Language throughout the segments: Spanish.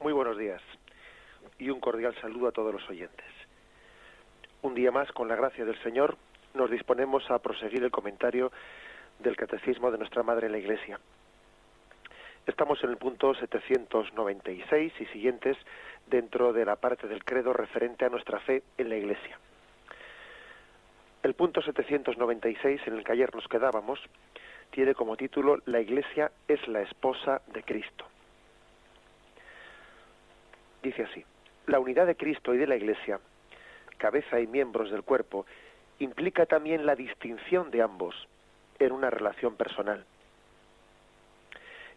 Muy buenos días y un cordial saludo a todos los oyentes. Un día más, con la gracia del Señor, nos disponemos a proseguir el comentario del Catecismo de nuestra Madre en la Iglesia. Estamos en el punto 796 y siguientes dentro de la parte del credo referente a nuestra fe en la Iglesia. El punto 796, en el que ayer nos quedábamos, tiene como título La Iglesia es la esposa de Cristo. Dice así: la unidad de Cristo y de la Iglesia, cabeza y miembros del cuerpo, implica también la distinción de ambos en una relación personal.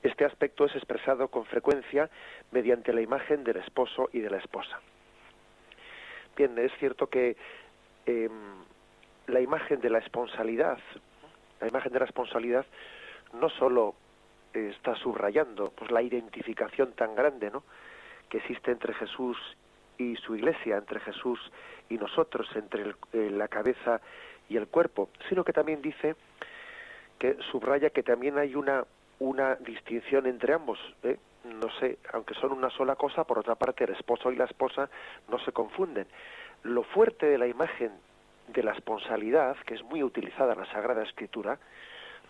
Este aspecto es expresado con frecuencia mediante la imagen del esposo y de la esposa. Bien, es cierto que la imagen de la esponsalidad, no solo está subrayando pues la identificación tan grande, ¿no?, que existe entre Jesús y su Iglesia, entre Jesús y nosotros, entre la cabeza y el cuerpo, sino que también dice que subraya que también hay una distinción entre ambos, ¿eh? No sé, aunque son una sola cosa, por otra parte el esposo y la esposa no se confunden. Lo fuerte de la imagen de la esponsalidad, que es muy utilizada en la Sagrada Escritura,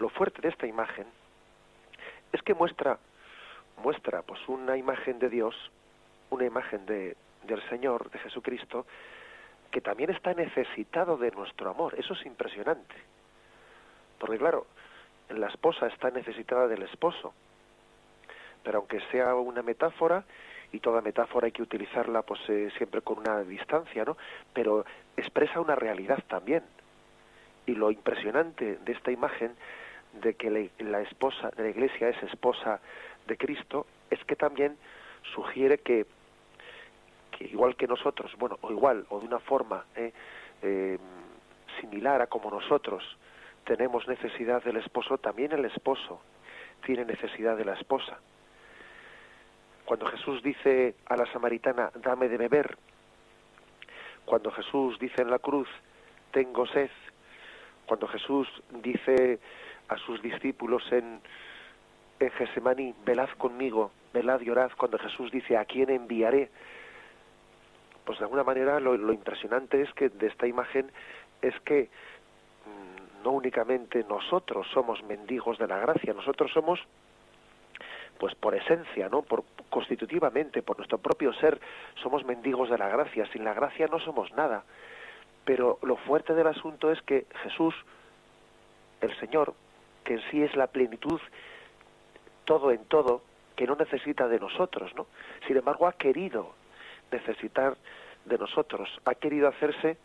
lo fuerte de esta imagen es que muestra pues una imagen de Dios, una imagen del Señor, de Jesucristo, que también está necesitado de nuestro amor. Eso es impresionante. Porque claro, la esposa está necesitada del esposo. Pero aunque sea una metáfora, y toda metáfora hay que utilizarla pues siempre con una distancia, ¿no?, pero expresa una realidad también. Y lo impresionante de esta imagen de que la esposa de la Iglesia es esposa de Cristo es que también sugiere que igual que nosotros, bueno, o de una forma similar a como nosotros tenemos necesidad del esposo, también el esposo tiene necesidad de la esposa. Cuando Jesús dice a la samaritana, dame de beber, cuando Jesús dice en la cruz, tengo sed, cuando Jesús dice a sus discípulos en Getsemaní, velad conmigo, velad y orad, cuando Jesús dice, ¿a quién enviaré? Pues de alguna manera lo impresionante es que de esta imagen es que no únicamente nosotros somos mendigos de la gracia, nosotros somos, pues por esencia, ¿no?, constitutivamente, por nuestro propio ser, somos mendigos de la gracia. Sin la gracia no somos nada. Pero lo fuerte del asunto es que Jesús, el Señor, que en sí es la plenitud, todo en todo, que no necesita de nosotros, ¿no?, sin embargo ha querido necesitar de nosotros, ha querido hacerse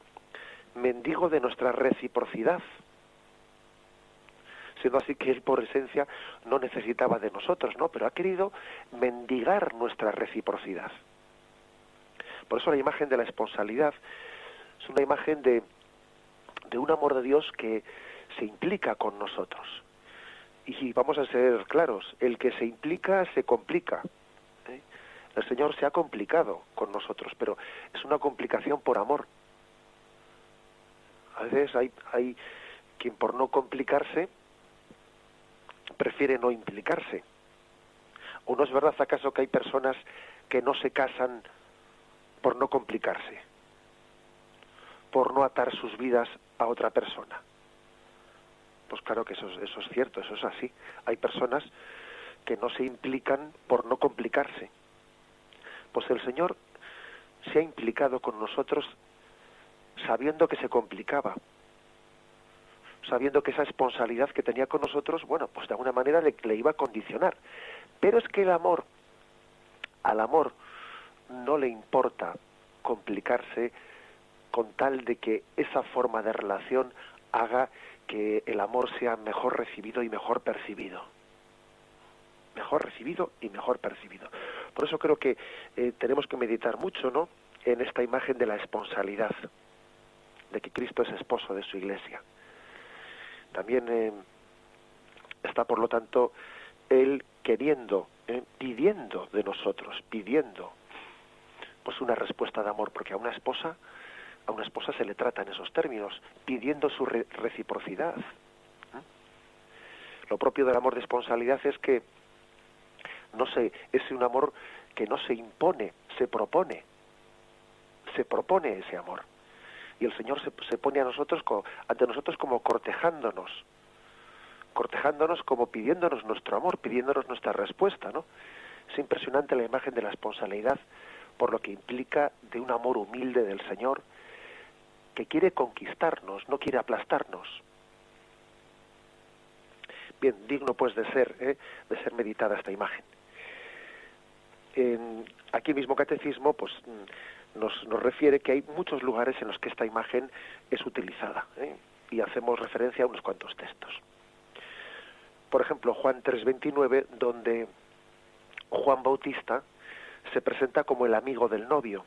mendigo de nuestra reciprocidad, siendo así que él por esencia no necesitaba de nosotros, ¿no?, pero ha querido mendigar nuestra reciprocidad. Por eso la imagen de la esponsalidad es una imagen de un amor de Dios que se implica con nosotros. Y vamos a ser claros, el que se implica se complica. El Señor se ha complicado con nosotros, pero es una complicación por amor. A veces hay quien por no complicarse prefiere no implicarse. ¿O no es verdad acaso que hay personas que no se casan por no complicarse, por no atar sus vidas a otra persona? Pues claro que eso es cierto, eso es así. Hay personas que no se implican por no complicarse. Pues el Señor se ha implicado con nosotros sabiendo que se complicaba, sabiendo que esa esponsalidad que tenía con nosotros, bueno, pues de alguna manera le iba a condicionar. Pero es que al amor no le importa complicarse con tal de que esa forma de relación haga que el amor sea mejor recibido y mejor percibido. Mejor recibido y mejor percibido. Por eso creo que tenemos que meditar mucho, ¿no?, en esta imagen de la esponsalidad, de que Cristo es esposo de su Iglesia. También está, por lo tanto, Él queriendo, pidiendo de nosotros, pidiendo pues una respuesta de amor, porque a una esposa se le trata en esos términos, pidiendo su reciprocidad. Lo propio del amor de esponsalidad es que, no sé, es un amor que no se impone, se propone ese amor. Y el Señor se pone ante nosotros como cortejándonos como pidiéndonos nuestro amor, pidiéndonos nuestra respuesta, ¿no? Es impresionante la imagen de la esponsalidad, por lo que implica de un amor humilde del Señor, que quiere conquistarnos, no quiere aplastarnos. Bien, digno pues de ser meditada esta imagen. Aquí mismo Catecismo pues nos refiere que hay muchos lugares en los que esta imagen es utilizada, y hacemos referencia a unos cuantos textos. Por ejemplo, Juan 3:29, donde Juan Bautista se presenta como el amigo del novio.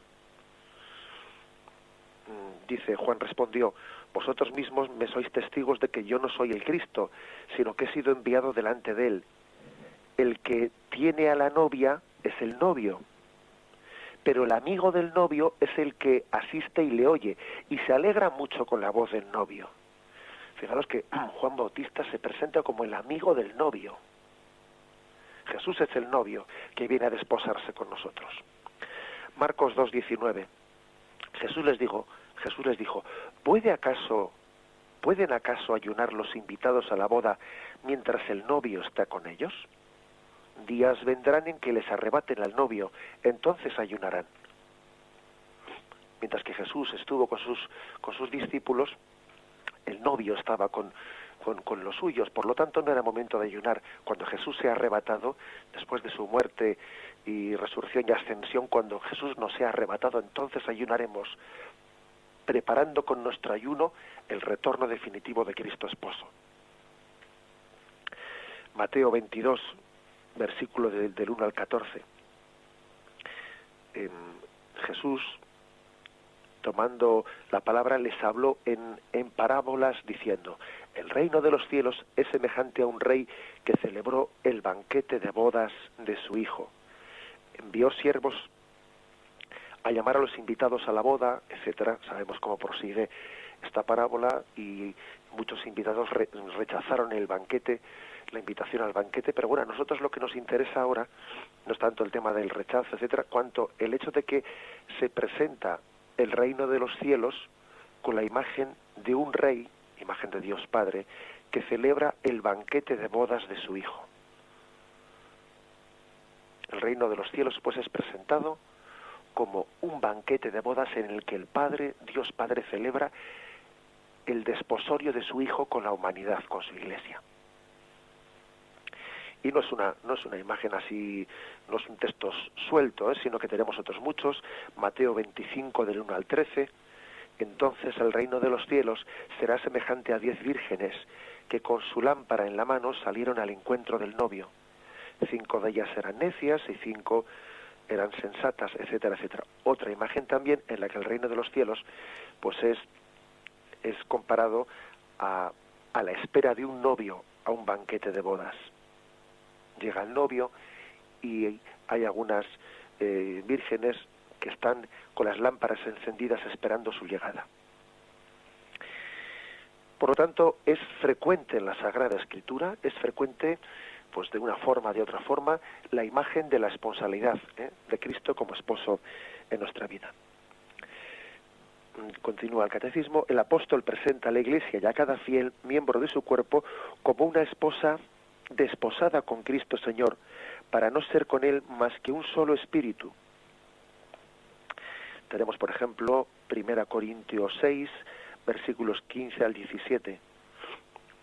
Dice, Juan respondió: vosotros mismos me sois testigos de que yo no soy el Cristo, sino que he sido enviado delante de él. El que tiene a la novia es el novio, pero el amigo del novio es el que asiste y le oye, y se alegra mucho con la voz del novio. Fijaros que Juan Bautista se presenta como el amigo del novio. Jesús es el novio que viene a desposarse con nosotros. Marcos 2:19. Jesús les dijo, ¿pueden acaso ayunar los invitados a la boda mientras el novio está con ellos? Días vendrán en que les arrebaten al novio, entonces ayunarán. Mientras que Jesús estuvo con sus discípulos, el novio estaba con los suyos, por lo tanto no era momento de ayunar. Cuando Jesús sea arrebatado, después de su muerte y resurrección y ascensión, cuando Jesús nos sea arrebatado, entonces ayunaremos, preparando con nuestro ayuno el retorno definitivo de Cristo esposo. Mateo 22, versículo del 1 al 14. Jesús, tomando la palabra, les habló en parábolas diciendo: el reino de los cielos es semejante a un rey que celebró el banquete de bodas de su hijo. Envió siervos a llamar a los invitados a la boda, etcétera. Sabemos cómo prosigue esta parábola, y muchos invitados rechazaron el banquete, la invitación al banquete. Pero bueno, a nosotros lo que nos interesa ahora no es tanto el tema del rechazo, etcétera, cuanto el hecho de que se presenta el reino de los cielos con la imagen de un rey, imagen de Dios Padre, que celebra el banquete de bodas de su hijo. El reino de los cielos pues es presentado como un banquete de bodas en el que el Padre, Dios Padre, celebra el desposorio de su hijo con la humanidad, con su iglesia. Y no es una imagen así, no es un texto suelto, sino que tenemos otros muchos. Mateo 25 del 1 al 13. Entonces el reino de los cielos será semejante a 10 vírgenes que con su lámpara en la mano salieron al encuentro del novio. 5 de ellas eran necias y 5 eran sensatas, etcétera, etcétera. Otra imagen también en la que el reino de los cielos pues es comparado a la espera de un novio a un banquete de bodas. Llega el novio y hay algunas vírgenes que están con las lámparas encendidas esperando su llegada. Por lo tanto, es frecuente en la Sagrada Escritura, es frecuente, pues de una forma, de otra forma, la imagen de la esponsalidad de Cristo como esposo en nuestra vida. Continúa el Catecismo: el apóstol presenta a la Iglesia y a cada fiel miembro de su cuerpo como una esposa desposada con Cristo Señor, para no ser con él más que un solo espíritu. Tenemos, por ejemplo, 1 Corintios 6, versículos 15 al 17,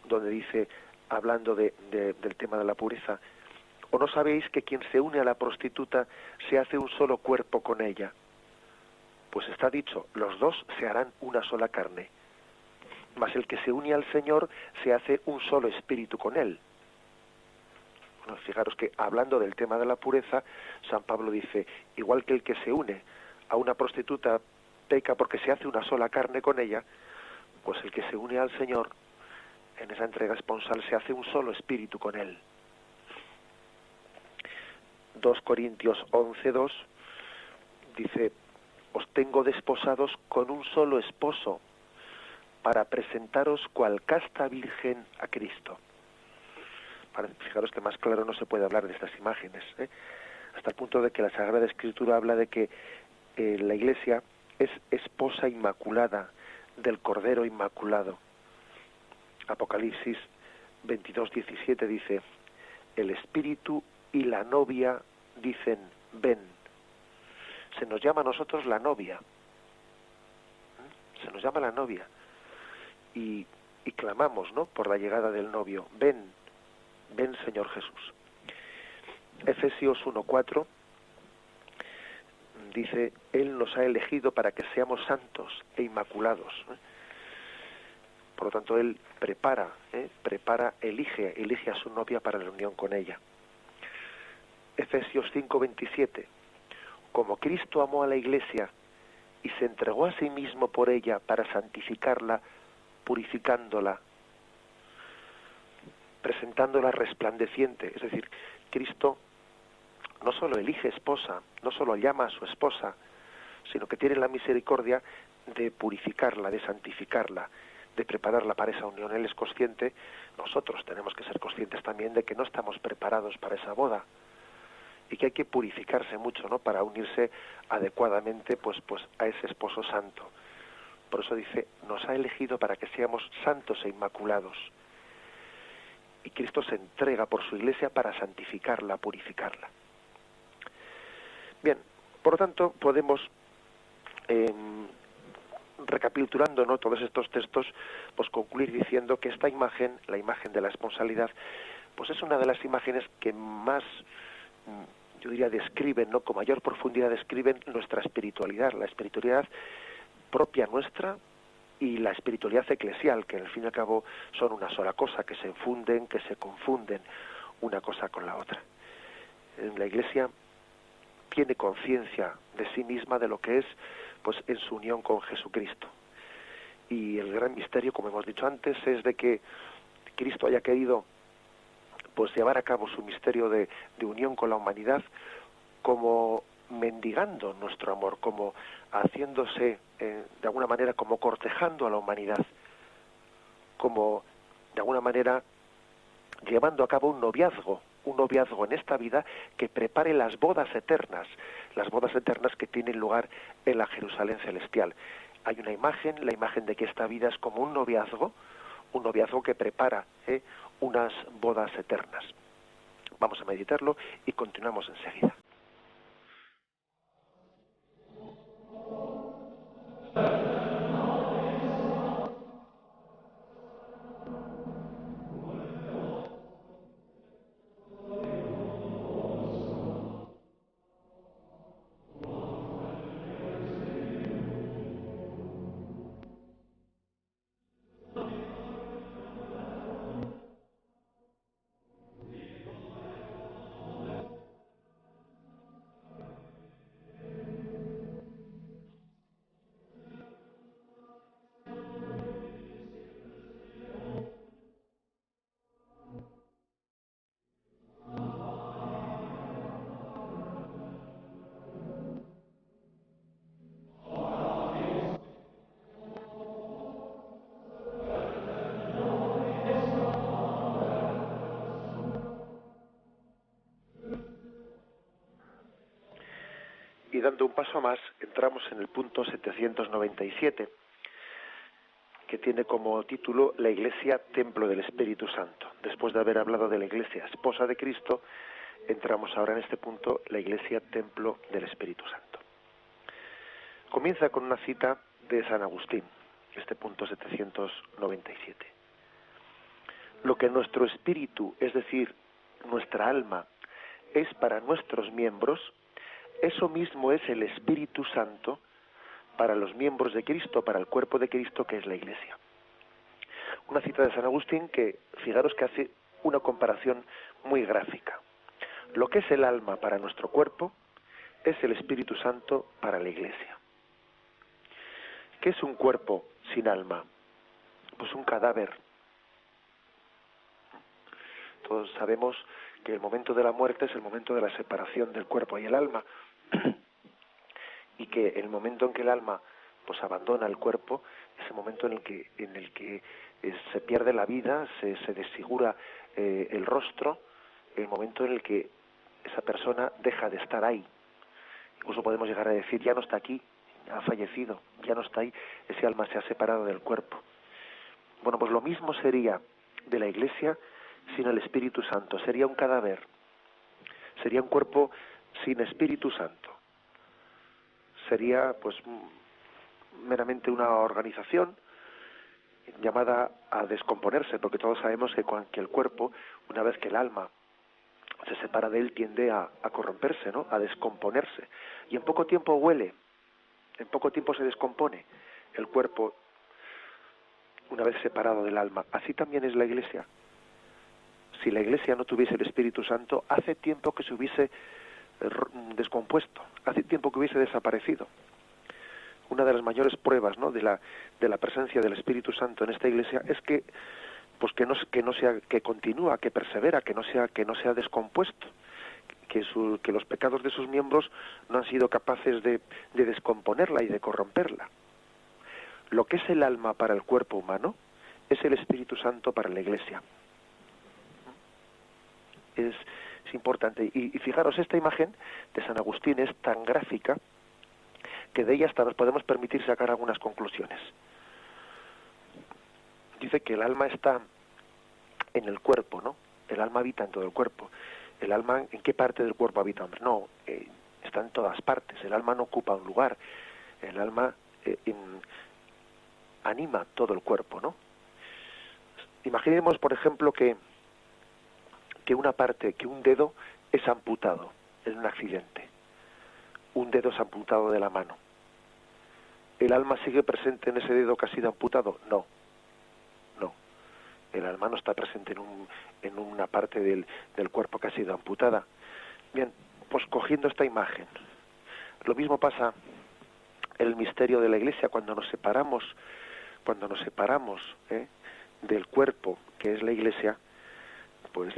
donde dice, hablando del tema de la pureza: ¿o no sabéis que quien se une a la prostituta se hace un solo cuerpo con ella? Pues está dicho, los dos se harán una sola carne. Mas el que se une al Señor se hace un solo espíritu con él. Bueno, fijaros que hablando del tema de la pureza, San Pablo dice, igual que el que se une a una prostituta peca porque se hace una sola carne con ella, pues el que se une al Señor en esa entrega esponsal se hace un solo espíritu con él. 2 Corintios 11:2 dice, os tengo desposados con un solo esposo para presentaros cual casta virgen a Cristo. Fijaros que más claro no se puede hablar de estas imágenes. hasta el punto de que la Sagrada Escritura habla de que la Iglesia es esposa inmaculada del Cordero Inmaculado. Apocalipsis 22:17 dice: el Espíritu y la novia dicen, ven. Se nos llama a nosotros la novia. Se nos llama la novia. Y clamamos, ¿no?, por la llegada del novio. Ven, ven, Señor Jesús. Efesios 1:4 dice: Él nos ha elegido para que seamos santos e inmaculados. Por lo tanto, Él prepara, elige a su novia para la unión con ella. Efesios 5:27: como Cristo amó a la Iglesia y se entregó a sí mismo por ella para santificarla, purificándola, presentándola resplandeciente. Es decir, Cristo no solo elige esposa, no solo llama a su esposa, sino que tiene la misericordia de purificarla, de santificarla, de prepararla para esa unión. Él es consciente, nosotros tenemos que ser conscientes también de que no estamos preparados para esa boda y que hay que purificarse mucho, ¿no?, para unirse adecuadamente pues a ese esposo santo. Por eso dice: nos ha elegido para que seamos santos e inmaculados. Y Cristo se entrega por su Iglesia para santificarla, purificarla. Bien, por lo tanto, podemos, recapitulando, ¿no?, todos estos textos, pues concluir diciendo que esta imagen, la imagen de la esponsalidad, pues es una de las imágenes que más, yo diría, describen, ¿no?, con mayor profundidad describen nuestra espiritualidad, la espiritualidad propia nuestra y la espiritualidad eclesial, que al fin y al cabo son una sola cosa, que se funden, que se confunden una cosa con la otra. La Iglesia tiene conciencia de sí misma, de lo que es, pues en su unión con Jesucristo. Y el gran misterio, como hemos dicho antes, es de que Cristo haya querido pues llevar a cabo su misterio de unión con la humanidad, como mendigando nuestro amor, como haciéndose, de alguna manera, como cortejando a la humanidad, como de alguna manera llevando a cabo un noviazgo en esta vida que prepare las bodas eternas que tienen lugar en la Jerusalén celestial. Hay una imagen, la imagen de que esta vida es como un noviazgo que prepara unas bodas eternas. Vamos a meditarlo y continuamos enseguida. Y dando un paso más, entramos en el punto 797, que tiene como título La Iglesia, Templo del Espíritu Santo. Después de haber hablado de la Iglesia, esposa de Cristo, entramos ahora en este punto, la Iglesia, Templo del Espíritu Santo. Comienza con una cita de San Agustín, este punto 797. Lo que nuestro espíritu, es decir, nuestra alma, es para nuestros miembros, eso mismo es el Espíritu Santo para los miembros de Cristo, para el cuerpo de Cristo, que es la Iglesia. Una cita de San Agustín que, fijaros que hace una comparación muy gráfica. Lo que es el alma para nuestro cuerpo es el Espíritu Santo para la Iglesia. ¿Qué es un cuerpo sin alma? Pues un cadáver. Todos sabemos que el momento de la muerte es el momento de la separación del cuerpo y el alma, y que el momento en que el alma pues abandona el cuerpo es el momento en el que se pierde la vida, se desfigura el rostro, el momento en el que esa persona deja de estar ahí. Incluso podemos llegar a decir, ya no está aquí, ha fallecido, ya no está ahí, ese alma se ha separado del cuerpo. Bueno, pues lo mismo sería de la Iglesia sin el Espíritu Santo, sería un cadáver, sería un cuerpo sin Espíritu Santo. Sería pues meramente una organización llamada a descomponerse, porque todos sabemos que el cuerpo, una vez que el alma se separa de él, tiende a corromperse, ¿no? A descomponerse. Y en poco tiempo huele, en poco tiempo se descompone el cuerpo una vez separado del alma. Así también es la Iglesia. Si la Iglesia no tuviese el Espíritu Santo, hace tiempo que se hubiese descompuesto, hace tiempo que hubiese desaparecido. Una de las mayores pruebas, ¿no?, de la presencia del Espíritu Santo en esta Iglesia es que pues que no sea, que continúa, que persevera, que no sea descompuesto, que los pecados de sus miembros no han sido capaces de descomponerla y de corromperla. Lo que es el alma para el cuerpo humano es el Espíritu Santo para la Iglesia. Es importante. Y fijaros, esta imagen de San Agustín es tan gráfica que de ella hasta nos podemos permitir sacar algunas conclusiones. Dice que el alma está en el cuerpo, ¿no? El alma habita en todo el cuerpo. ¿El alma en qué parte del cuerpo habita? Hombre, no, está en todas partes. El alma no ocupa un lugar. El alma anima todo el cuerpo, ¿no? Imaginemos, por ejemplo, que un dedo es amputado en un accidente. Un dedo es amputado de la mano. ¿El alma sigue presente en ese dedo que ha sido amputado? No. El alma no está presente en una parte del cuerpo que ha sido amputada. Bien, pues cogiendo esta imagen, lo mismo pasa en el misterio de la Iglesia cuando nos separamos del cuerpo que es la Iglesia, pues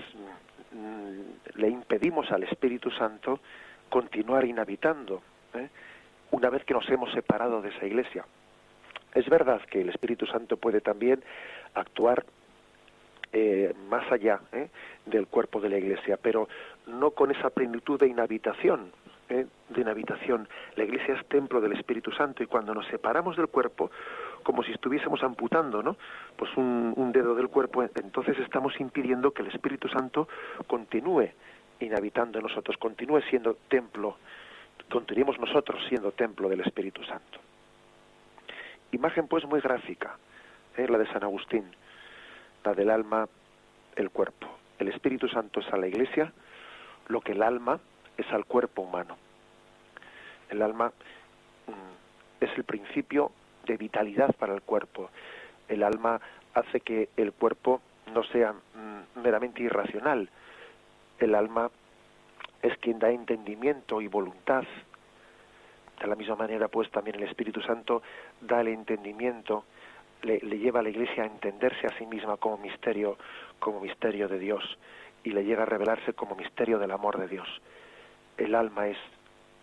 le impedimos al Espíritu Santo continuar inhabitando, una vez que nos hemos separado de esa Iglesia. Es verdad que el Espíritu Santo puede también actuar más allá del cuerpo de la Iglesia, pero no con esa plenitud de inhabitación. La Iglesia es templo del Espíritu Santo y cuando nos separamos del cuerpo, como si estuviésemos amputando, ¿no?, pues un dedo del cuerpo, entonces estamos impidiendo que el Espíritu Santo continúe inhabitando en nosotros, continúe siendo templo, continuemos nosotros siendo templo del Espíritu Santo. Imagen pues muy gráfica, la de San Agustín, la del alma, el cuerpo. El Espíritu Santo es a la Iglesia lo que el alma es al cuerpo humano. El alma es el principio de vitalidad para el cuerpo. El alma hace que el cuerpo no sea meramente irracional. El alma es quien da entendimiento y voluntad. De la misma manera, pues también el Espíritu Santo da el entendimiento, le lleva a la Iglesia a entenderse a sí misma como misterio de Dios, y le llega a revelarse como misterio del amor de Dios. El alma es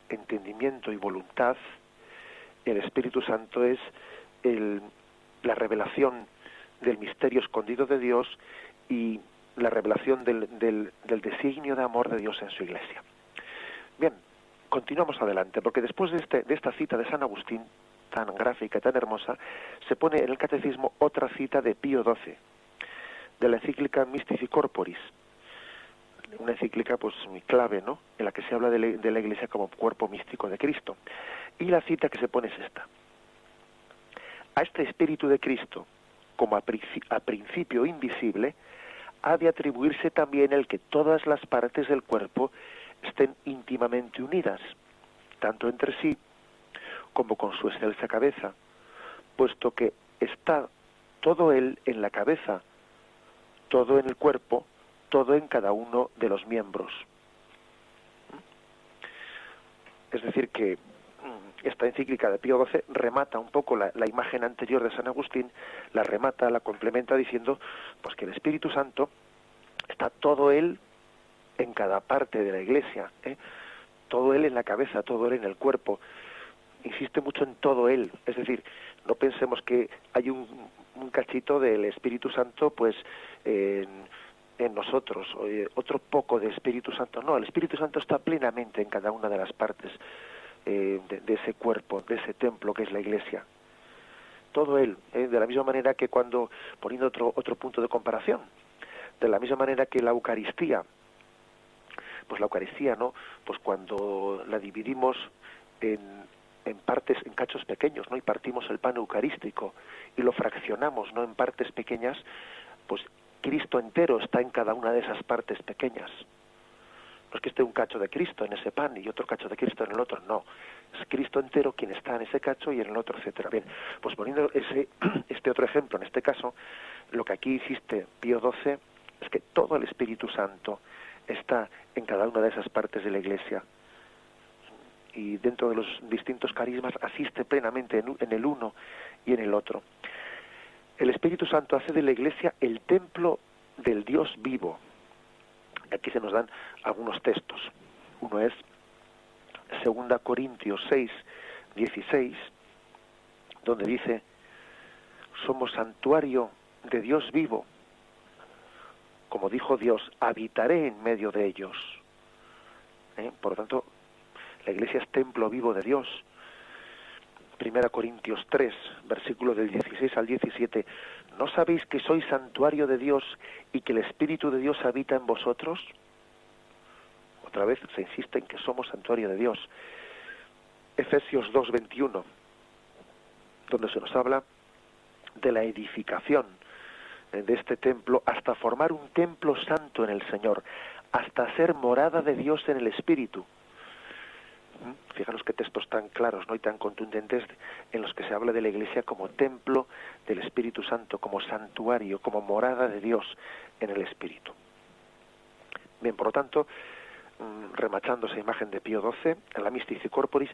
entendimiento y voluntad, el Espíritu Santo es la revelación del misterio escondido de Dios y la revelación del designio de amor de Dios en su Iglesia. Bien, continuamos adelante, porque después de esta cita de San Agustín, tan gráfica y tan hermosa, se pone en el Catecismo otra cita de Pío XII, de la encíclica Mystici Corporis, una encíclica pues muy clave, ¿no?, en la que se habla de la Iglesia como cuerpo místico de Cristo. Y la cita que se pone es esta: a este Espíritu de Cristo, como a principio invisible, ha de atribuirse también el que todas las partes del cuerpo estén íntimamente unidas, tanto entre sí como con su excelsa cabeza, puesto que está todo él en la cabeza, todo en el cuerpo, todo en cada uno de los miembros. Es decir, que esta encíclica de Pío XII remata un poco la imagen anterior de San Agustín, la remata, la complementa diciendo pues que el Espíritu Santo está todo él en cada parte de la Iglesia, todo él en la cabeza, todo él en el cuerpo. Insiste mucho en todo él, es decir, no pensemos que hay un cachito del Espíritu Santo pues en nosotros otro poco de Espíritu Santo. No, el Espíritu Santo está plenamente en cada una de las partes de ese cuerpo, de ese templo que es la Iglesia. Todo él, de la misma manera que cuando, poniendo otro punto de comparación, de la misma manera que la Eucaristía, pues la Eucaristía, ¿no? Pues cuando la dividimos en partes, en cachos pequeños, ¿no? Y partimos el pan eucarístico y lo fraccionamos, ¿no? En partes pequeñas, pues Cristo entero está en cada una de esas partes pequeñas. No es que esté un cacho de Cristo en ese pan y otro cacho de Cristo en el otro, no. Es Cristo entero quien está en ese cacho y en el otro, etcétera. Bien, pues poniendo este otro ejemplo, en este caso, lo que aquí insiste Pío XII es que todo el Espíritu Santo está en cada una de esas partes de la Iglesia. Y dentro de los distintos carismas asiste plenamente en el uno y en el otro. El Espíritu Santo hace de la Iglesia el templo del Dios vivo. Aquí se nos dan algunos textos. Uno es 2 Corintios 6, 16, donde dice: somos santuario de Dios vivo. Como dijo Dios, habitaré en medio de ellos. Por lo tanto, la Iglesia es templo vivo de Dios. 1 Corintios 3, versículo del 16 al 17. ¿No sabéis que sois santuario de Dios y que el Espíritu de Dios habita en vosotros? Otra vez se insiste en que somos santuario de Dios. Efesios 2, 21, donde se nos habla de la edificación de este templo hasta formar un templo santo en el Señor, hasta ser morada de Dios en el Espíritu. Fijaros qué textos tan claros, ¿no? Y tan contundentes en los que se habla de la Iglesia como templo del Espíritu Santo, como santuario, como morada de Dios en el Espíritu. Bien, por lo tanto, remachando esa imagen de Pío XII, en la Mystici Corporis,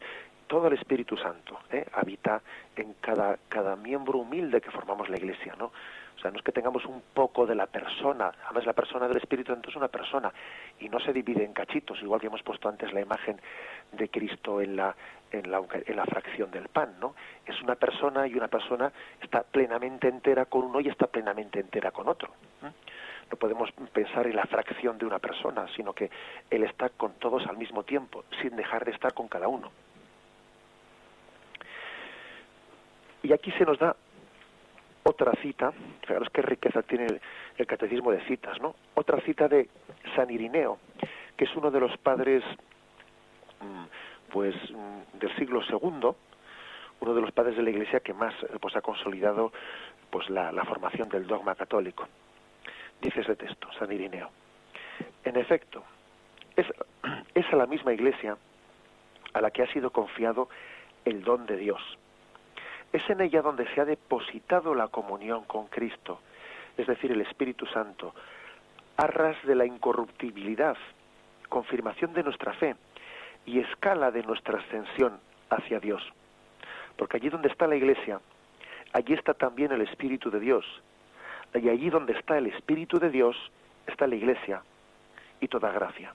todo el Espíritu Santo habita en cada miembro humilde que formamos la Iglesia, ¿no? O sea, no es que tengamos un poco de la persona, además la persona del Espíritu Santo es una persona y no se divide en cachitos, igual que hemos puesto antes la imagen de Cristo en la fracción del pan, ¿no? Es una persona y una persona está plenamente entera con uno y está plenamente entera con otro. No podemos pensar en la fracción de una persona, sino que Él está con todos al mismo tiempo, sin dejar de estar con cada uno. Y aquí se nos da otra cita, fijaros qué riqueza tiene el catecismo de citas, ¿no? Otra cita de San Irineo, que es uno de los padres del siglo II, uno de los padres de la Iglesia que más ha consolidado la formación del dogma católico. Dice ese texto, San Irineo: en efecto, es a la misma Iglesia a la que ha sido confiado el don de Dios. Es en ella donde se ha depositado la comunión con Cristo, es decir, el Espíritu Santo, arras de la incorruptibilidad, confirmación de nuestra fe y escala de nuestra ascensión hacia Dios. Porque allí donde está la Iglesia, allí está también el Espíritu de Dios. Y allí donde está el Espíritu de Dios, está la Iglesia y toda gracia.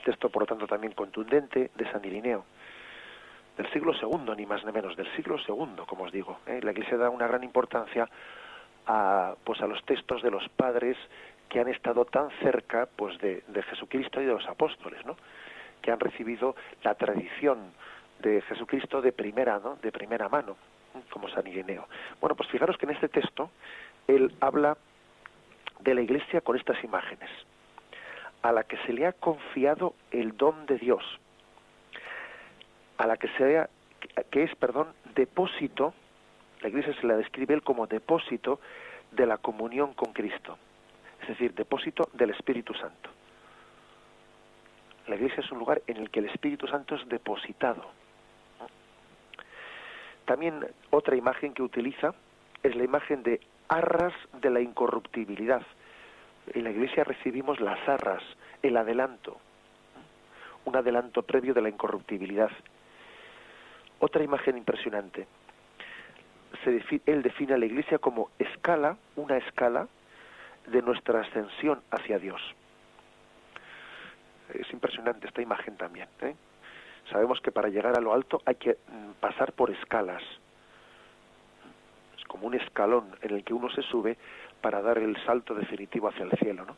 Texto, por lo tanto, también contundente de San Irineo, del siglo II, ni más ni menos, del siglo II, como os digo. La Iglesia da una gran importancia a los textos de los padres que han estado tan cerca de Jesucristo y de los apóstoles, ¿no? Que han recibido la tradición de Jesucristo de primera mano, como San Irineo. Bueno, pues fijaros que en este texto él habla de la Iglesia con estas imágenes: a la que se le ha confiado el don de Dios, a la que es depósito. La Iglesia se la describe él como depósito de la comunión con Cristo, es decir, depósito del Espíritu Santo. La Iglesia es un lugar en el que el Espíritu Santo es depositado. También otra imagen que utiliza es la imagen de arras de la incorruptibilidad. En la Iglesia recibimos las arras, el adelanto, un adelanto previo de la incorruptibilidad. Otra imagen impresionante. Él define a la Iglesia como una escala de nuestra ascensión hacia Dios. Es impresionante esta imagen también, ¿eh? Sabemos que para llegar a lo alto hay que pasar por escalas. Es como un escalón en el que uno se sube para dar el salto definitivo hacia el cielo, ¿no?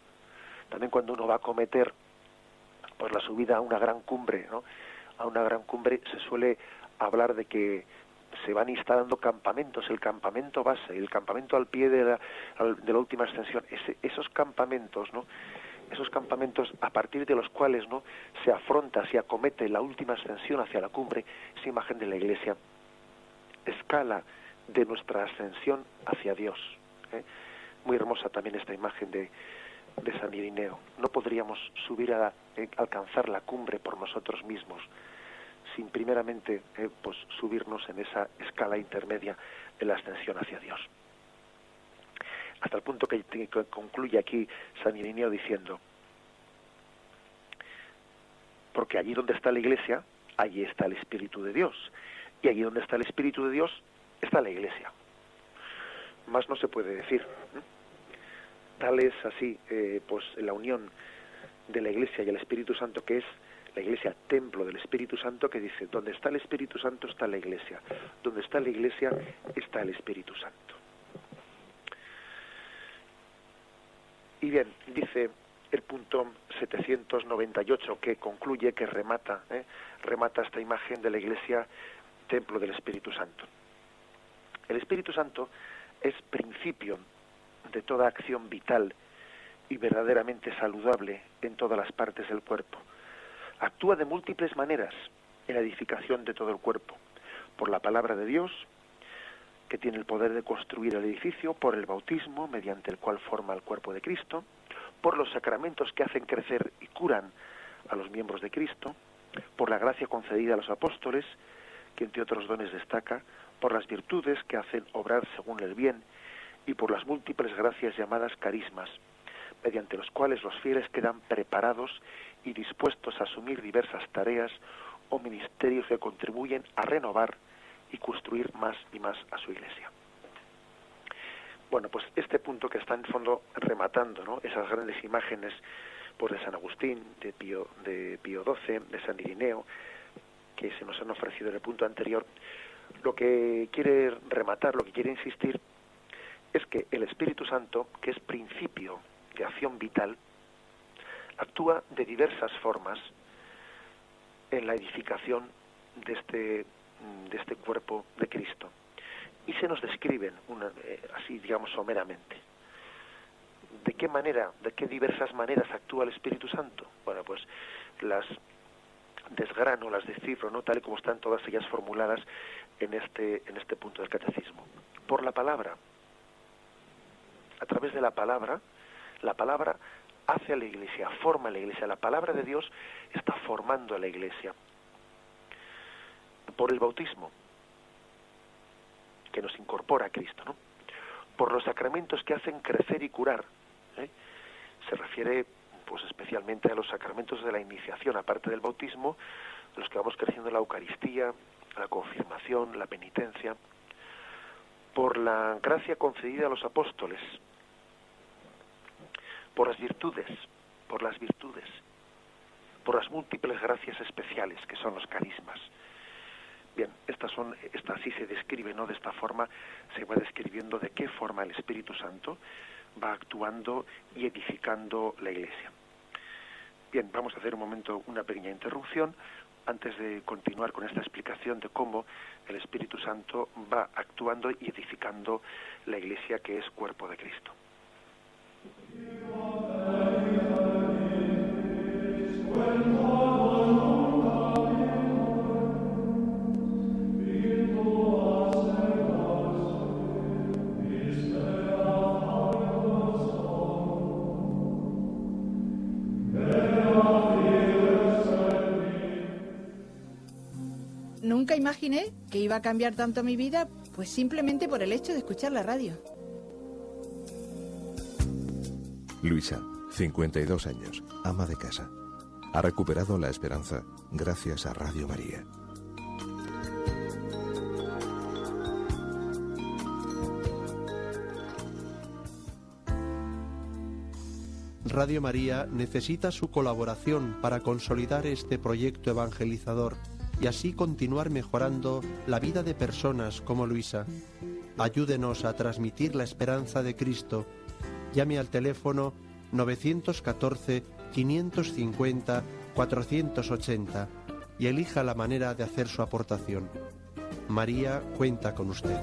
También cuando uno va a acometer pues la subida a una gran cumbre, ¿no? A una gran cumbre se suele hablar de que se van instalando campamentos, el campamento base, el campamento al pie de la última ascensión, esos campamentos, ¿no? Esos campamentos a partir de los cuales, ¿no?, se afronta, se acomete la última ascensión hacia la cumbre, esa imagen de la Iglesia, escala de nuestra ascensión hacia Dios, ¿eh? Muy hermosa también esta imagen de San Irineo. No podríamos subir a alcanzar la cumbre por nosotros mismos, sin primeramente pues subirnos en esa escala intermedia de la ascensión hacia Dios. Hasta el punto que concluye aquí San Irineo diciendo: porque allí donde está la Iglesia, allí está el Espíritu de Dios, y allí donde está el Espíritu de Dios está la Iglesia. Más no se puede decir, ¿eh? Tal es así pues la unión de la Iglesia y el Espíritu Santo, que es la Iglesia templo del Espíritu Santo, que dice: donde está el Espíritu Santo está la Iglesia, donde está la Iglesia está el Espíritu Santo. Y bien, dice el punto 798, que concluye, que remata esta imagen de la Iglesia templo del Espíritu Santo. El Espíritu Santo es principio de toda acción vital y verdaderamente saludable en todas las partes del cuerpo. Actúa de múltiples maneras en la edificación de todo el cuerpo: por la palabra de Dios, que tiene el poder de construir el edificio; por el bautismo, mediante el cual forma el cuerpo de Cristo; por los sacramentos que hacen crecer y curan a los miembros de Cristo; por la gracia concedida a los apóstoles, que entre otros dones destaca; por las virtudes que hacen obrar según el bien; y por las múltiples gracias llamadas carismas, mediante los cuales los fieles quedan preparados y dispuestos a asumir diversas tareas o ministerios que contribuyen a renovar y construir más y más a su Iglesia. Bueno, pues este punto que está en fondo rematando, ¿no?, esas grandes imágenes pues de San Agustín, de Pío XII, de San Irineo, que se nos han ofrecido en el punto anterior, lo que quiere rematar, lo que quiere insistir, es que el Espíritu Santo, que es principio de acción vital, actúa de diversas formas en la edificación de este cuerpo de Cristo. Y se nos describen así, digamos, someramente. ¿De qué manera, de qué diversas maneras actúa el Espíritu Santo? Bueno, pues las desgrano, las descifro, ¿no?, tal y como están todas ellas formuladas en este punto del catecismo. Por la palabra. A través de la palabra hace a la Iglesia, forma a la Iglesia. La palabra de Dios está formando a la Iglesia. Por el bautismo, que nos incorpora a Cristo, ¿no? Por los sacramentos que hacen crecer y curar, ¿eh? Se refiere pues especialmente a los sacramentos de la iniciación, aparte del bautismo, de los que vamos creciendo en la Eucaristía, la confirmación, la penitencia. Por la gracia concedida a los apóstoles, por las virtudes, por las múltiples gracias especiales que son los carismas. Bien, esta sí se describe, ¿no?, de esta forma se va describiendo de qué forma el Espíritu Santo va actuando y edificando la Iglesia. Bien, vamos a hacer un momento una pequeña interrupción antes de continuar con esta explicación de cómo el Espíritu Santo va actuando y edificando la Iglesia, que es cuerpo de Cristo. Nunca imaginé que iba a cambiar tanto mi vida, pues simplemente por el hecho de escuchar la radio. Luisa, 52 años, ama de casa. Ha recuperado la esperanza gracias a Radio María. Radio María necesita su colaboración para consolidar este proyecto evangelizador y así continuar mejorando la vida de personas como Luisa. Ayúdenos a transmitir la esperanza de Cristo llame al teléfono 914-550-480 y elija la manera de hacer su aportación. María cuenta con usted.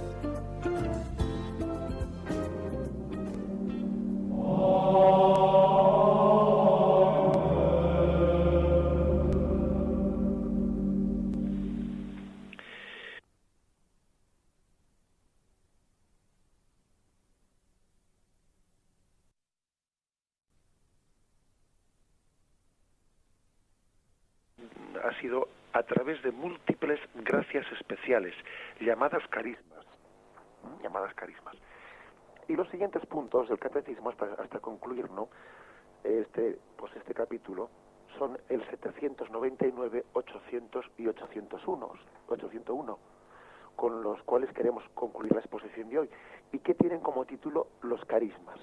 Ha sido a través de múltiples gracias especiales, llamadas carismas. Y los siguientes puntos del catecismo, hasta concluir, ¿no?, este capítulo, son el 799, 800 y 801, con los cuales queremos concluir la exposición de hoy, y que tienen como título los carismas.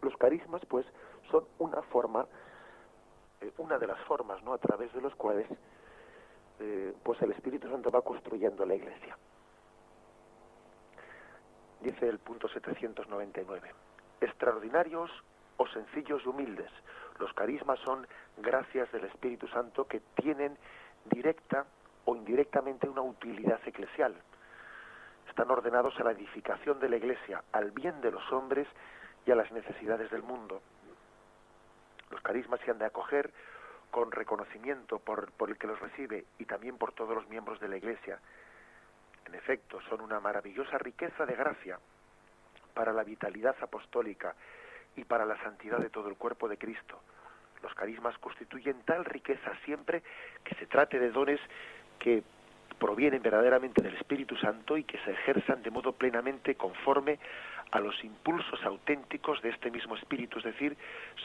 Los carismas, pues, son una de las formas, ¿no?, a través de los cuales pues el Espíritu Santo va construyendo la Iglesia. Dice el punto 799: extraordinarios o sencillos y humildes, los carismas son gracias del Espíritu Santo que tienen directa o indirectamente una utilidad eclesial. Están ordenados a la edificación de la Iglesia, al bien de los hombres y a las necesidades del mundo. Los carismas se han de acoger con reconocimiento por el que los recibe y también por todos los miembros de la Iglesia. En efecto, son una maravillosa riqueza de gracia para la vitalidad apostólica y para la santidad de todo el cuerpo de Cristo. Los carismas constituyen tal riqueza siempre que se trate de dones que provienen verdaderamente del Espíritu Santo y que se ejerzan de modo plenamente conforme a los impulsos auténticos de este mismo Espíritu, es decir,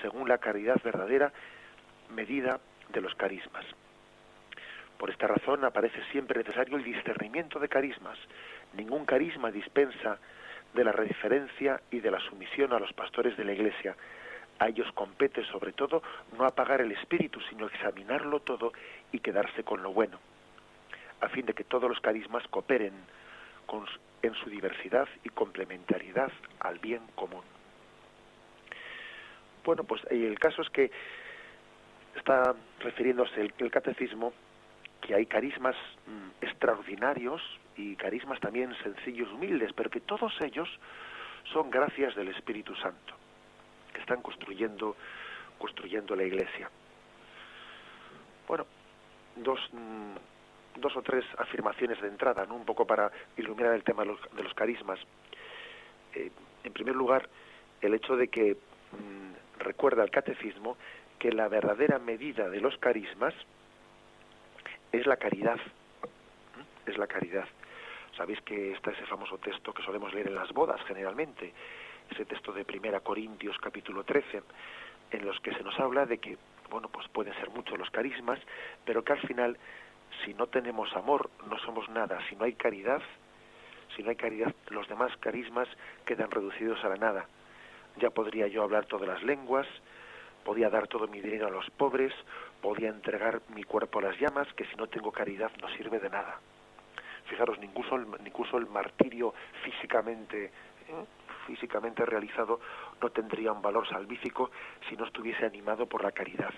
según la caridad verdadera medida de los carismas. Por esta razón aparece siempre necesario el discernimiento de carismas. Ningún carisma dispensa de la referencia y de la sumisión a los pastores de la Iglesia. A ellos compete sobre todo no apagar el espíritu, sino examinarlo todo y quedarse con lo bueno, a fin de que todos los carismas cooperen en su diversidad y complementariedad al bien común. Bueno, pues el caso es que está refiriéndose el catecismo que hay carismas extraordinarios y carismas también sencillos, humildes, pero que todos ellos son gracias del Espíritu Santo, que están construyendo la Iglesia. Bueno, dos o tres afirmaciones de entrada, ¿no?, un poco para iluminar el tema de los carismas. En primer lugar, el hecho de que recuerda el catecismo que la verdadera medida de los carismas es la caridad. Es la caridad. Sabéis que está ese famoso texto que solemos leer en las bodas generalmente, ese texto de 1 Corintios capítulo 13, en los que se nos habla de que, bueno, pues pueden ser muchos los carismas, pero que al final, si no tenemos amor, no somos nada. Si no hay caridad, los demás carismas quedan reducidos a la nada. Ya podría yo hablar todas las lenguas, podía dar todo mi dinero a los pobres, podía entregar mi cuerpo a las llamas, que si no tengo caridad no sirve de nada. Fijaros, incluso el martirio físicamente realizado no tendría un valor salvífico si no estuviese animado por la caridad.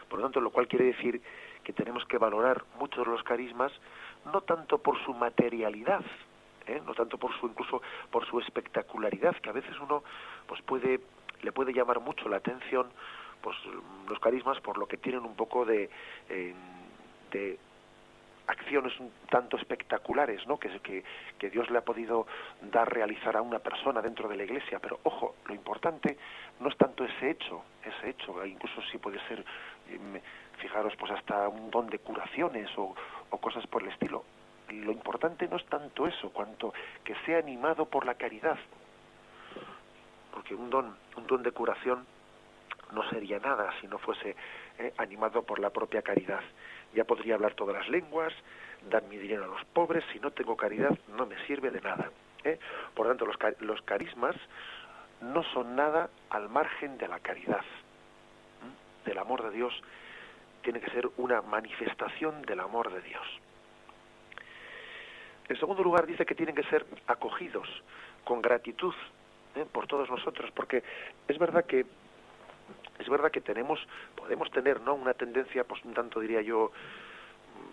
Por lo tanto, lo cual quiere decir que tenemos que valorar muchos de los carismas, no tanto por su materialidad, no tanto incluso por su espectacularidad, que a veces uno pues le puede llamar mucho la atención, pues los carismas, por lo que tienen un poco de acciones un tanto espectaculares, ¿no?, que Dios le ha podido realizar a una persona dentro de la Iglesia. Pero ojo, lo importante no es tanto ese hecho, incluso sí puede ser, fijaros, pues hasta un don de curaciones o cosas por el estilo. Lo importante no es tanto eso, cuanto que sea animado por la caridad. Porque un don de curación no sería nada si no fuese animado por la propia caridad. Ya podría hablar todas las lenguas, dar mi dinero a los pobres, si no tengo caridad no me sirve de nada. Por lo tanto, los carismas no son nada al margen de la caridad. Del amor de Dios tiene que ser una manifestación del amor de Dios. En segundo lugar, dice que tienen que ser acogidos con gratitud por todos nosotros, porque es verdad que podemos tener, ¿no?, una tendencia, pues un tanto, diría yo,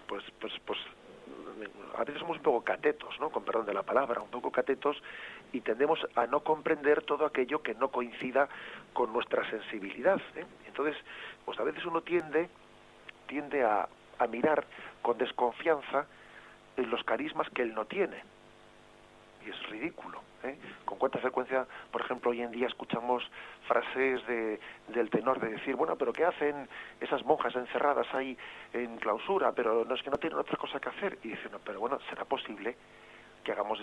pues a veces somos un poco catetos, ¿no?, con perdón de la palabra, un poco catetos, y tendemos a no comprender todo aquello que no coincida con nuestra sensibilidad, ¿eh? Entonces, pues a veces uno tiende a mirar con desconfianza en los carismas que él no tiene, y es ridículo, ¿eh? Con cuánta frecuencia, por ejemplo, hoy en día escuchamos frases del tenor de decir, bueno, pero ¿qué hacen esas monjas encerradas ahí en clausura? Pero no es que no tienen otra cosa que hacer. Y dicen, no, pero bueno, ¿será posible que hagamos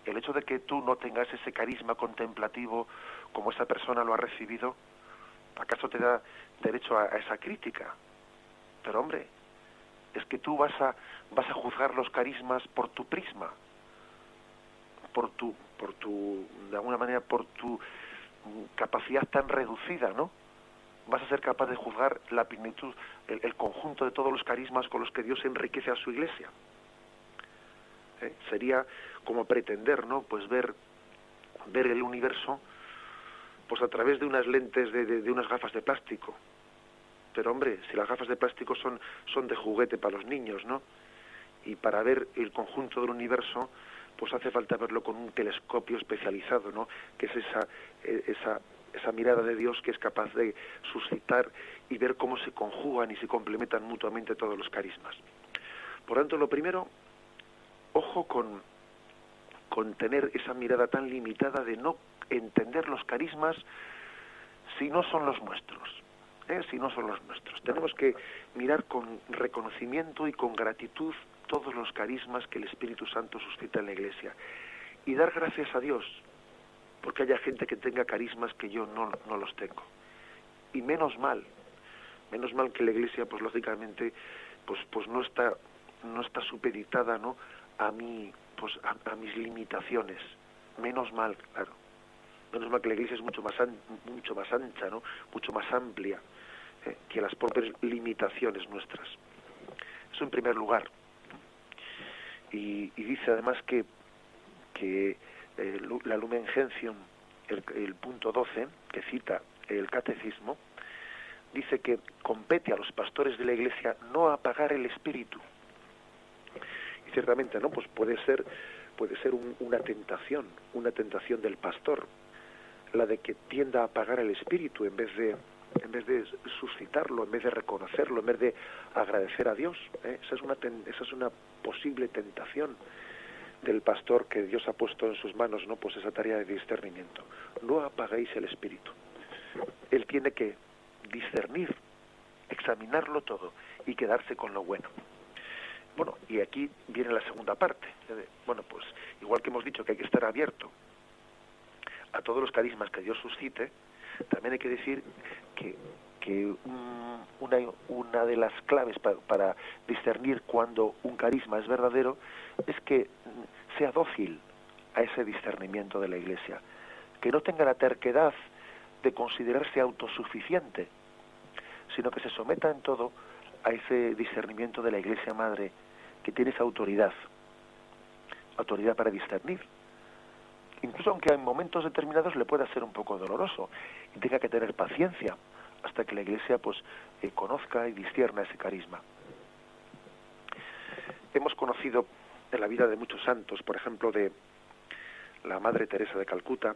el hecho de que tú no tengas ese carisma contemplativo como esa persona lo ha recibido? ¿Acaso te da derecho a esa crítica? Pero hombre, es que tú vas a juzgar los carismas por tu prisma, de alguna manera, por tu capacidad tan reducida, ¿no? Vas a ser capaz de juzgar la plenitud, el conjunto de todos los carismas con los que Dios enriquece a su Iglesia. Sería como pretender, ¿no?, pues ver el universo pues a través de unas lentes de unas gafas de plástico. Pero hombre, si las gafas de plástico son de juguete para los niños, ¿no? Y para ver el conjunto del universo, pues hace falta verlo con un telescopio especializado, ¿no?, que es esa mirada de Dios que es capaz de suscitar y ver cómo se conjugan y se complementan mutuamente todos los carismas. Por tanto, lo primero, ojo con tener esa mirada tan limitada de no entender los carismas si no son los nuestros, si no son los nuestros. Tenemos que mirar con reconocimiento y con gratitud todos los carismas que el Espíritu Santo suscita en la Iglesia y dar gracias a Dios porque haya gente que tenga carismas que yo no los tengo. Y menos mal que la Iglesia, pues lógicamente, pues no está supeditada, ¿no?, a mí, pues a mis limitaciones. Menos mal, claro. Menos mal que la Iglesia es mucho más ancha, ¿no?, mucho más amplia que las propias limitaciones nuestras. Eso en primer lugar. Y dice además que la Lumen Gentium, el punto 12, que cita el Catecismo, dice que compete a los pastores de la Iglesia no apagar el espíritu. Y ciertamente, ¿no?, pues puede ser una tentación del pastor, la de que tienda a apagar el espíritu en vez de suscitarlo, en vez de reconocerlo, en vez de agradecer a Dios. Esa es una posible tentación del pastor que Dios ha puesto en sus manos, ¿no?, pues esa tarea de discernimiento. No apaguéis el espíritu. Él tiene que discernir, examinarlo todo y quedarse con lo bueno. Bueno, y aquí viene la segunda parte. Bueno, pues igual que hemos dicho que hay que estar abierto a todos los carismas que Dios suscite, también hay que decir que una de las claves para discernir cuando un carisma es verdadero es que sea dócil a ese discernimiento de la Iglesia, que no tenga la terquedad de considerarse autosuficiente, sino que se someta en todo a ese discernimiento de la Iglesia Madre, que tiene esa autoridad para discernir. Incluso aunque en momentos determinados le pueda ser un poco doloroso y tenga que tener paciencia hasta que la Iglesia pues conozca y discierna ese carisma. Hemos conocido en la vida de muchos santos, por ejemplo de la Madre Teresa de Calcuta,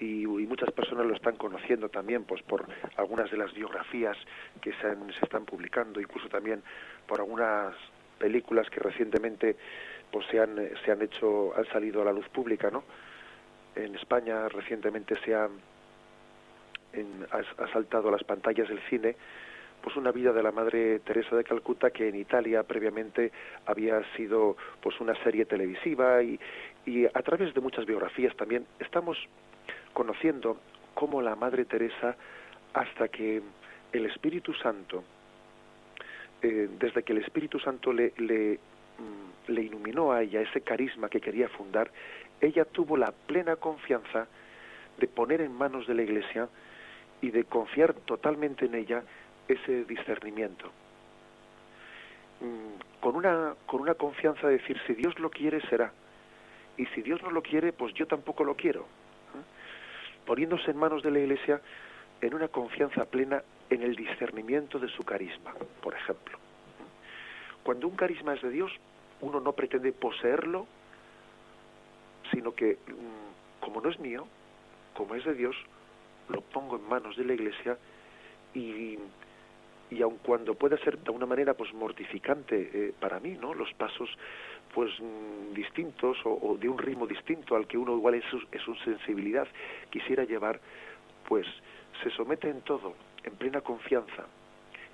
y muchas personas lo están conociendo también pues por algunas de las biografías que se están publicando, incluso también por algunas películas que recientemente pues han salido a la luz pública, ¿no? En España recientemente ha saltado a las pantallas del cine pues una vida de la Madre Teresa de Calcuta, que en Italia previamente había sido pues una serie televisiva, y a través de muchas biografías también estamos conociendo cómo la Madre Teresa, hasta que el Espíritu Santo, desde que el Espíritu Santo le iluminó a ella ese carisma que quería fundar, ella tuvo la plena confianza de poner en manos de la Iglesia y de confiar totalmente en ella ese discernimiento. Con una confianza de decir, si Dios lo quiere, será. Y si Dios no lo quiere, pues yo tampoco lo quiero. poniéndose en manos de la Iglesia en una confianza plena en el discernimiento de su carisma. Por ejemplo, cuando un carisma es de Dios, uno no pretende poseerlo, sino que, como no es mío, como es de Dios, lo pongo en manos de la Iglesia y aun cuando pueda ser de alguna manera pues mortificante para mí, ¿no?, los pasos pues distintos o de un ritmo distinto al que uno igual en su sensibilidad quisiera llevar, pues se somete en todo, en plena confianza.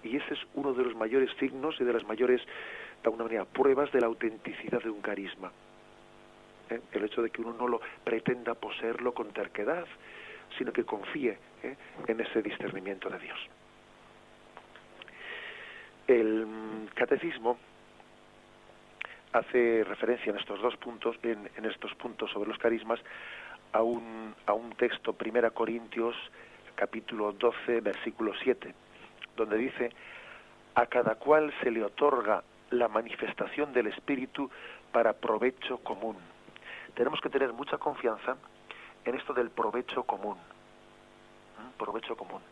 Y ese es uno de los mayores signos y de las mayores, de alguna manera, pruebas de la autenticidad de un carisma. El hecho de que uno no lo pretenda poseerlo con terquedad, sino que confíe en ese discernimiento de Dios. El catecismo hace referencia en estos dos puntos, en estos puntos sobre los carismas, a un texto, 1 Corintios, capítulo 12, versículo 7, donde dice: a cada cual se le otorga la manifestación del Espíritu para provecho común. Tenemos que tener mucha confianza en esto del provecho común. Provecho común.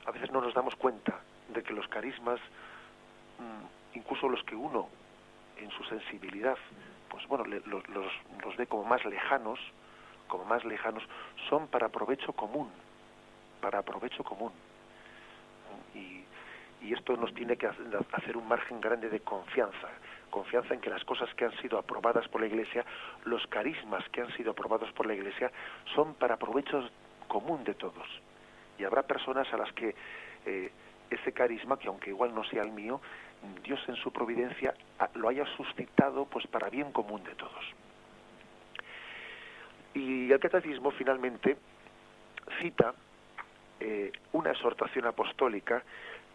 A veces no nos damos cuenta de que los carismas, incluso los que uno en su sensibilidad pues bueno los ve como más lejanos, son para provecho común, y esto nos tiene que hacer un margen grande de confianza en que las cosas que han sido aprobadas por la Iglesia, los carismas que han sido aprobados por la Iglesia, son para provecho común de todos. Y habrá personas a las que ese carisma, que aunque igual no sea el mío, Dios en su providencia lo haya suscitado pues para bien común de todos. Y el catecismo finalmente cita una exhortación apostólica,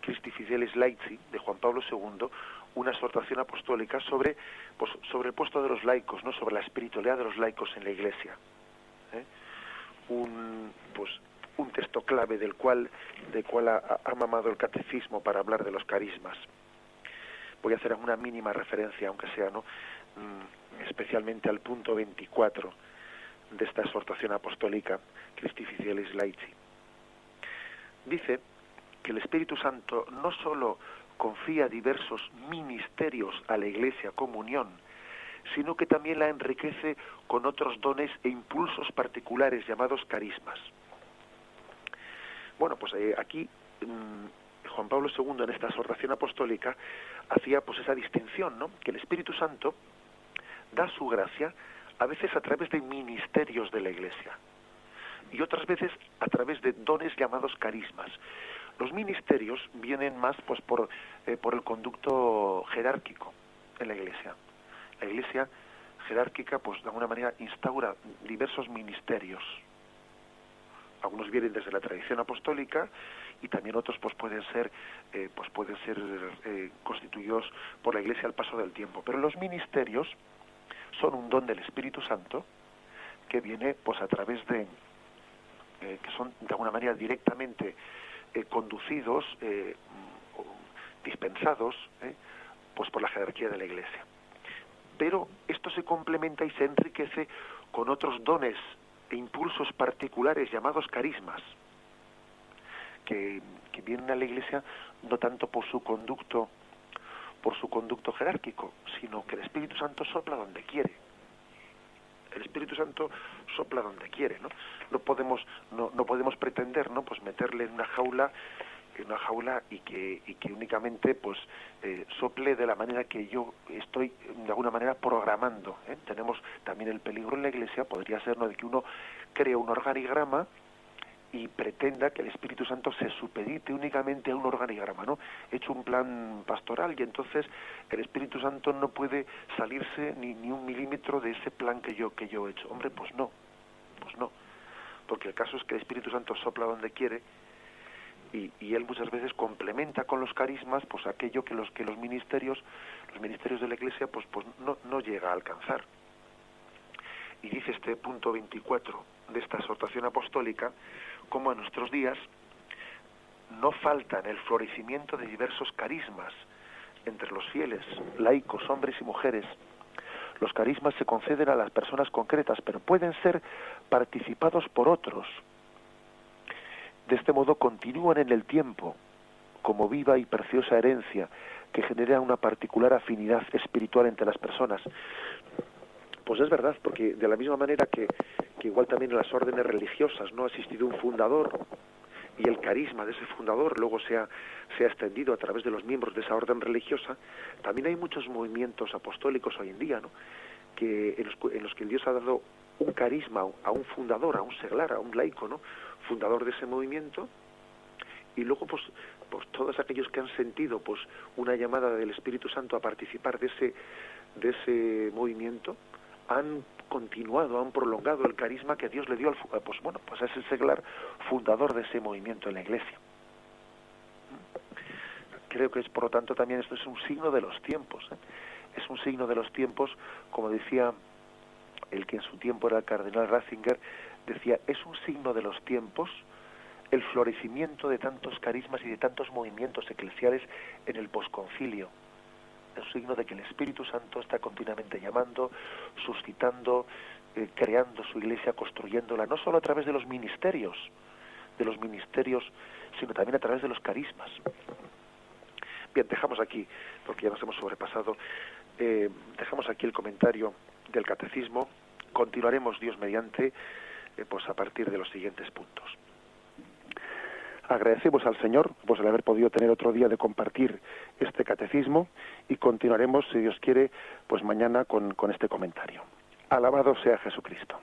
Christi Fidelis Laici, de Juan Pablo II, una exhortación apostólica sobre el puesto de los laicos, ¿no?, sobre la espiritualidad de los laicos en la Iglesia. Un texto clave del cual ha mamado el catecismo para hablar de los carismas. Voy a hacer una mínima referencia, aunque sea, ¿no?, especialmente al punto 24 de esta exhortación apostólica, Christi Fidelis Laici. Dice que el Espíritu Santo no solo confía diversos ministerios a la Iglesia comunión, sino que también la enriquece con otros dones e impulsos particulares llamados carismas. Bueno, pues aquí Juan Pablo II, en esta exhortación apostólica, hacía pues esa distinción, ¿no?, que el Espíritu Santo da su gracia a veces a través de ministerios de la Iglesia y otras veces a través de dones llamados carismas. Los ministerios vienen más pues por el conducto jerárquico en la Iglesia. La Iglesia jerárquica pues de alguna manera instaura diversos ministerios. Algunos vienen desde la tradición apostólica y también otros pues pueden ser constituidos por la Iglesia al paso del tiempo. Pero los ministerios son un don del Espíritu Santo que viene pues a través de que son de alguna manera directamente conducidos, dispensados pues por la jerarquía de la Iglesia. Pero esto se complementa y se enriquece con otros dones e impulsos particulares llamados carismas, que vienen a la Iglesia no tanto por su conducto jerárquico, sino que el Espíritu Santo sopla donde quiere. El Espíritu Santo sopla donde quiere, ¿no? No podemos pretender, ¿no?, pues meterle en una jaula y que únicamente pues sople de la manera que yo estoy de alguna manera programando. Tenemos también el peligro en la Iglesia, podría ser, ¿no?, de que uno cree un organigrama y pretenda que el Espíritu Santo se supedite únicamente a un organigrama, ¿no? He hecho un plan pastoral y entonces el Espíritu Santo no puede salirse ni un milímetro de ese plan que yo he hecho. Hombre, pues no, porque el caso es que el Espíritu Santo sopla donde quiere y él muchas veces complementa con los carismas pues aquello que los ministerios de la Iglesia pues no llega a alcanzar. Y dice este punto 24 de esta exhortación apostólica, como en nuestros días no faltan el florecimiento de diversos carismas entre los fieles, laicos, hombres y mujeres. Los carismas se conceden a las personas concretas, pero pueden ser participados por otros, De este modo continúan en el tiempo como viva y preciosa herencia que genera una particular afinidad espiritual entre las personas. Pues es verdad, porque de la misma manera que igual también en las órdenes religiosas no ha existido un fundador, y el carisma de ese fundador luego se ha extendido a través de los miembros de esa orden religiosa, también hay muchos movimientos apostólicos hoy en día, ¿no?, en los que Dios ha dado un carisma a un fundador, a un seglar, a un laico, ¿no?, fundador de ese movimiento, y luego pues todos aquellos que han sentido pues una llamada del Espíritu Santo a participar de ese movimiento han continuado, han prolongado el carisma que Dios le dio a ese seglar fundador de ese movimiento en la Iglesia. Creo que es, por lo tanto, también esto es un signo de los tiempos, ¿eh? Es un signo de los tiempos, como decía el que en su tiempo era el cardenal Ratzinger, decía, es un signo de los tiempos el florecimiento de tantos carismas y de tantos movimientos eclesiales en el posconcilio. Es un signo de que el Espíritu Santo está continuamente llamando, suscitando, creando su Iglesia, construyéndola, no solo a través de los ministerios, sino también a través de los carismas. Bien, dejamos aquí, porque ya nos hemos sobrepasado, dejamos aquí el comentario del Catecismo. Continuaremos, Dios mediante, pues a partir de los siguientes puntos. Agradecemos al Señor pues el haber podido tener otro día de compartir este catecismo, y continuaremos, si Dios quiere, pues mañana con este comentario. Alabado sea Jesucristo.